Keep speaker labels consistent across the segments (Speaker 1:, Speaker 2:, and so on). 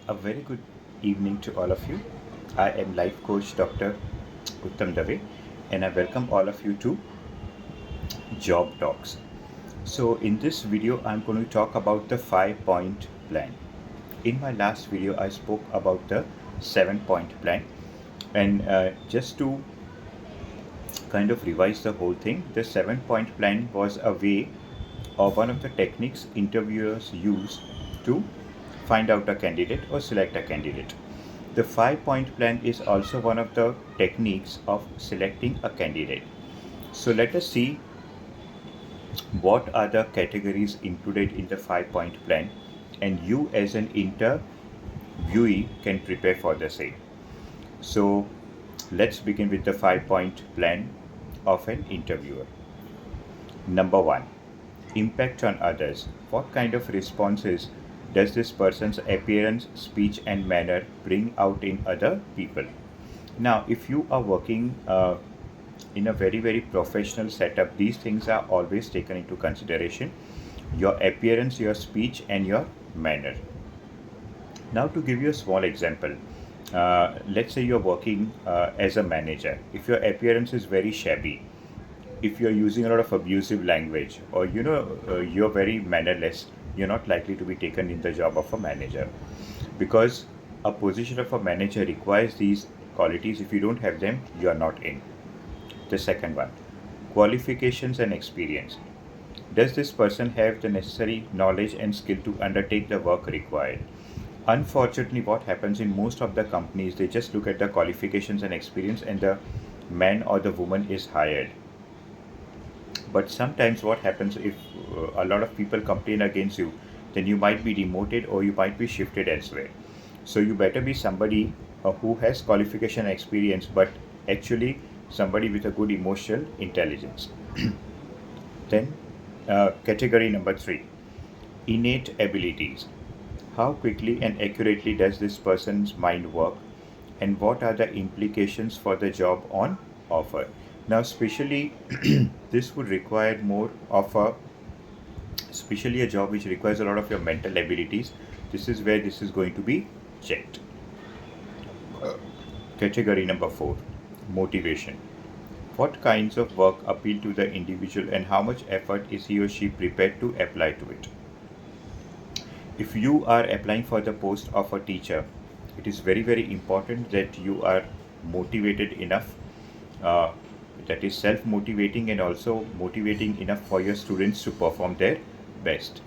Speaker 1: A very good evening to all of you. I am life coach Dr. Uttam Dave, and I welcome all of you to Job Talks. So, in this video, I'm going to talk about the 5 point plan. In my last video, I spoke about the 7 point plan, and just to kind of revise the whole thing, the 7 point plan was a way or one of the techniques interviewers use to find out a candidate or select a candidate. The 5 point plan is also one of the techniques of selecting a candidate. So let us see what are the categories included in the 5 point plan, and you as an interviewee can prepare for the same. So let's begin with the 5 point plan of an interviewer. Number one, impact on others. What kind of responses does this person's appearance, speech, and manner bring out in other people? Now, if you are working in a very professional setup, these things are always taken into consideration: your appearance, your speech, and your manner. Now, to give you a small example, let's say you're working as a manager. If your appearance is very shabby, if you're using a lot of abusive language, or you're very mannerless, you're not likely to be taken in the job of a manager, because a position of a manager requires these qualities. If you don't have them, you are not in. The second one, qualifications and experience. Does this person have the necessary knowledge and skill to undertake the work required? Unfortunately, what happens in most of the companies, they just look at the qualifications and experience, and the man or the woman is hired. But sometimes what happens, if a lot of people complain against you, then you might be demoted or you might be shifted elsewhere. So you better be somebody who has qualification and experience, but actually somebody with a good emotional intelligence. Then category number three, innate abilities. How quickly and accurately does this person's mind work, and what are the implications for the job on offer? Now, especially this would require more of especially a job which requires a lot of your mental abilities. This is where this is going to be checked. Category number four, motivation. What kinds of work appeal to the individual, and how much effort is he or she prepared to apply to it? If you are applying for the post of a teacher, it is very important that you are motivated enough, that is self-motivating, and also motivating enough for your students to perform their best.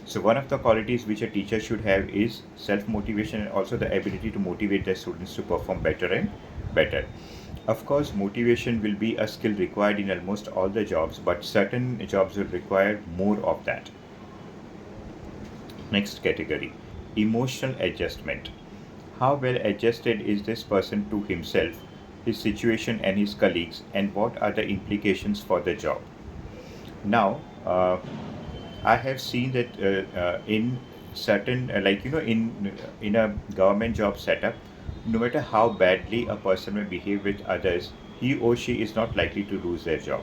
Speaker 1: So one of the qualities which a teacher should have is self-motivation, and also the ability to motivate their students to perform better and better. Of course, motivation will be a skill required in almost all the jobs, but certain jobs will require more of that. Next category, emotional adjustment. How well adjusted is this person to himself, his situation, and his colleagues, and what are the implications for the job? Now, I have seen that in certain, in a government job setup, no matter how badly a person may behave with others, he or she is not likely to lose their job.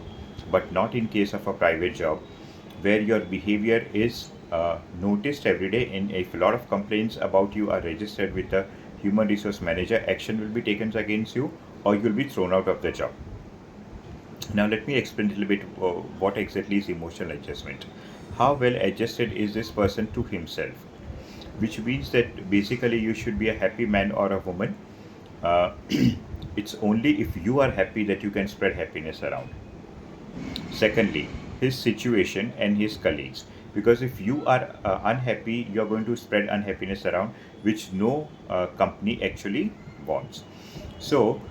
Speaker 1: But not in case of a private job, where your behavior is noticed every day, and if a lot of complaints about you are registered with the human resource manager, action will be taken against you, or you'll be thrown out of the job. Now let me explain a little bit what exactly is emotional adjustment. How well adjusted is this person to himself? Which means that basically you should be a happy man or a woman. Uh, it's only if you are happy that you can spread happiness around. Secondly, his situation and his colleagues. Because if you are unhappy, you're going to spread unhappiness around, which no company actually wants. So,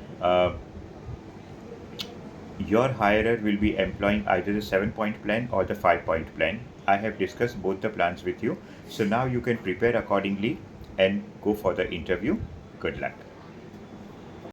Speaker 1: your hirer will be employing either the 7 point plan or the 5 point plan. I have discussed both the plans with you. So now you can prepare accordingly and go for the interview. Good luck.